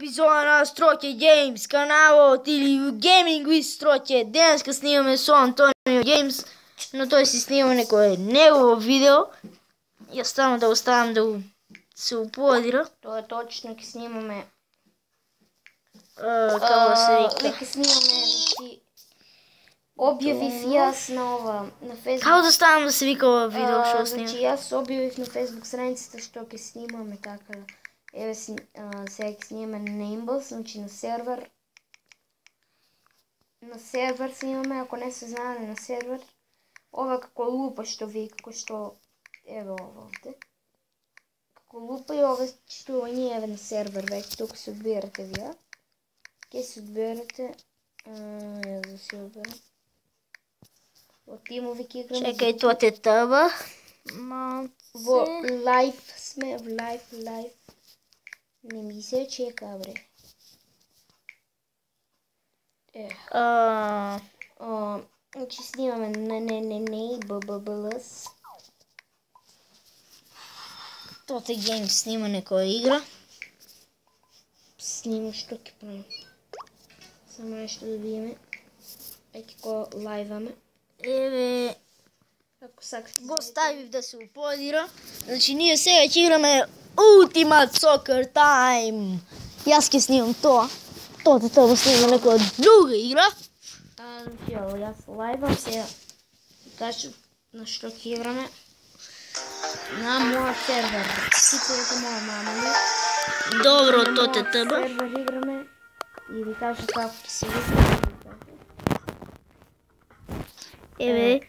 епизода на Stroke Games каналът или Gaming with Stroke. Днеска снимаме с Антонио Games, но той си снима некое негово видео. И оставам да оставам да го се аплодира. То е точно, ке снимаме. Како се вика? Ке снимаме ти објавив јас на Facebook. Како да ставам да се вика ова видео што снимам? Значи јас објавив на Facebook страницата што ке снимаме така. Еве сега ке снимаме Nameballs, значи на сервер. На сервер снимаме, ако не се знае на сервер. Ова како лупа што ви, како што еве ова овде. Како лупа и ова што ние еве на сервер веќе тука се одбирате вие. Ке се одберете, ја да се одберам. Од тимови ке играме. Чекај, тоа те тъба. Во лайв сме, в лайв. Не ми се чека, бре. Значи снимаме BBBLS. Тоте Games снима некоја игра. Снима што ке правим. Само нешто да видиме. Еки ко лайваме. Еве, Ако сакате. го ставив да се аплодира. Значи ние сега ќе играме Ultimate Soccer Time. И аз ке снимам тоа. Тоте тъба снима некоја друга игра. Значи јас лайвам сега. Кажу на што ке играме. На моја сервер. Сите моја мама ми. Добро, тоте тъба. Сервер играме. И ви кажа како ќе се вика. Еве,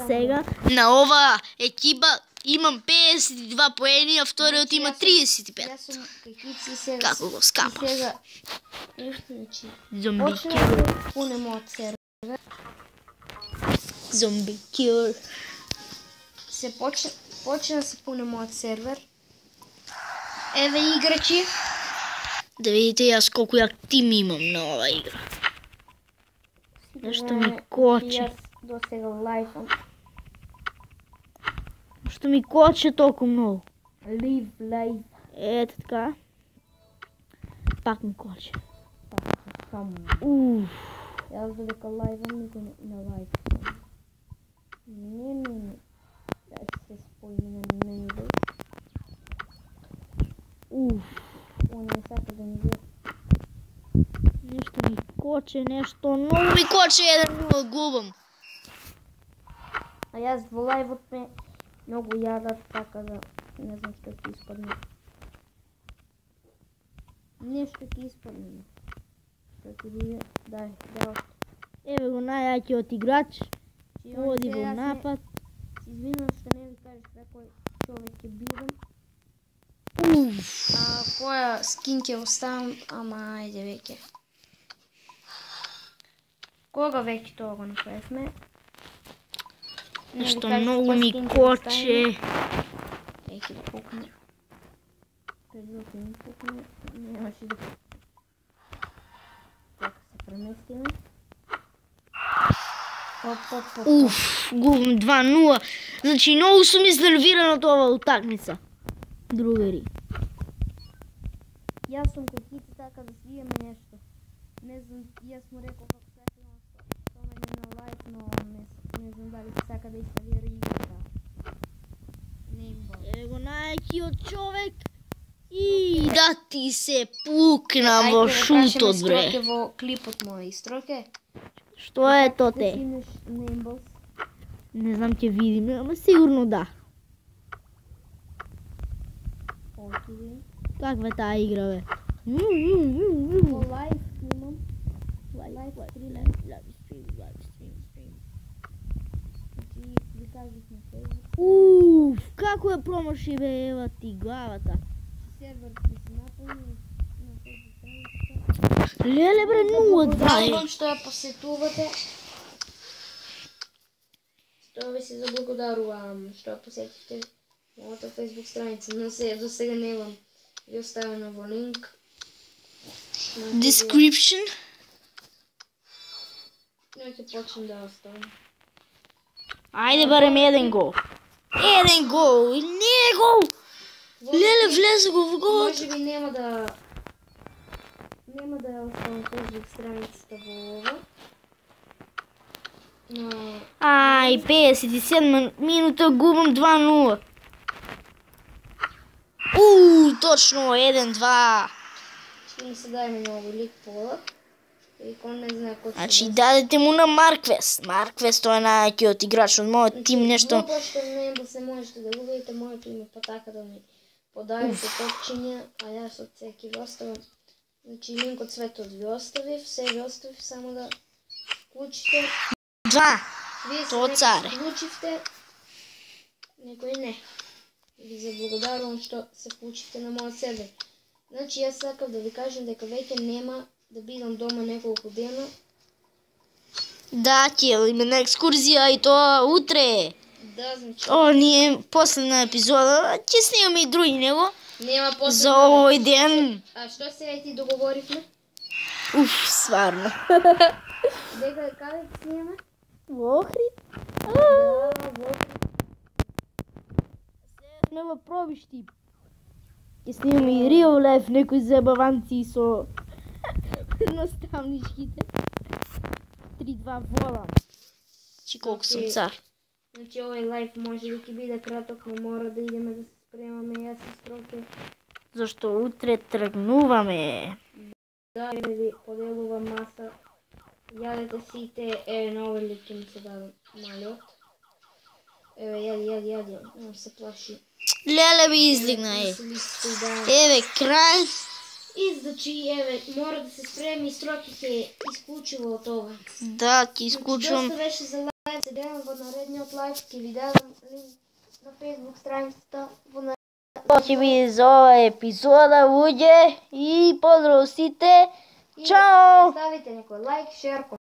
сега на ова екипа имам 52 поени, а вториот има 35. Јас сум кајкици сега. Како го скапа? Сега, значи, Зомби почнем килер. да пунемо од сервер. Зомби килер. Се почна да се пунемо од сервер. Еве играчи. Да видите јас колку јак тим имам на ова игра. Нешто ми коче. Јас до сега лайфам. Што ми коче толку многу. Лайв. Ето така. Пак ми коче. Само. Уф. Јас додека лайвам никој не лайв. Не. Јас се спојим на Nameballs. Уф. Он не сака да ми гледа. Нешто ми коче, нешто многу ми коче, 1-0 губам. А јас во лайвот ме многу јадат, така да не знам што ќе испадне. Нешто ќе испадне. Што ќе биде? Дај. Еве го најаќиот играч. Води во Јас напад. се извинувам што не ви кажеш кој човек ќе бидам. Уф. Која скин ќе оставам, ама ајде веќе. Кога веќе тоа го направивме? Нешто многу ми коче. Еки да пукне. Пред да ми пукне, немаше да пукне. Така се преместиме. Оп. Уф, губам 2-0. Значи многу сум изнервиран од ова утакмица. Другари. Јас сум кајкици така да свиеме нешто. Не знам, јас му рекол како сакам со мене на лайф, но не знам дали се сака да инсталира играта. Nameballs. Еве го најаќиот човек. И да ти се пукна во шутот, бре. Строке во клипот мој. Строке? Што е тоте? Да снимеш Nameballs. Не знам, ќе видиме, ама сигурно да. Окей. Каква е таа игра, бе? Во лайв снимам. Лайв стрим. Значи ви кажах на Facebook. Уф, како ја промаши, бе, ева ти главата. Сервер ќе се наполни на Facebook страницата. Леле, бре, 0-2. Благодарам што ја посетувате. Што ви се заблагодарувам што ја посетите мојата Facebook страница. Но до сега немам. Ви оставено во линк. Description. Но ќе почнем да оставам. Ајде барем еден гол. Еден гол. И не е гол. Леле, влезе го во гол. Може би нема да Нема да ја оставам Facebook страницата во ова. Но... Ай, 57 минута, губам 2-0. Точно, 1-2. Ще ми се даде много лик полак. И кон не знае кој Значи, дадете му на Марквест. Марквест, тој е најакиот играч од мојот тим, нешто... Во што не да се можете да го видите моето име, па така да ми подарите топчиња, а јас од секи ви оставам. Значи, линкот светот ви оставив, се ви оставив, само да вклучите. 2. Вие То се царе. вклучивте, некој не. Ви заблагодарувам што се вклучивте на мојот сервер. Значи, јас сакав да ви кажам дека веќе нема да бидам дома неколку дена. Да, ќе име на екскурзија и тоа утре. Да, значи. Ние последна епизода ќе снимаме и други него. Нема после. За овој ден. А што сега и ти договоривме? Сварно. Дека каде ќе снимаме? Во Охрид. Да, во Охрид. Сме во пробишти. Ќе снимаме и real life некои забаванци со наставничките. 3-2 волам. Чи колку сум цар. Значи овој лайф може да ќе биде краток, но мора да идеме да се спремаме јас и Строке. Зашто утре тргнуваме. Да, ви поделувам маса. Јадете сите, на овој лик ќе ми се даде малиот. Јади, не се плаши. Леле би излигна, Еве, крај. И значи, мора да се спреми и Строки ќе исклучува од ова. Да, ќе исклучувам. Доста беше за лайв, се гледам во наредниот лайв, ќе ви дадам линк на Facebook страницата во Тоа ќе биде за ова епизода, луѓе, и поздрав сите. Чао! Ставите некој лайк, шер,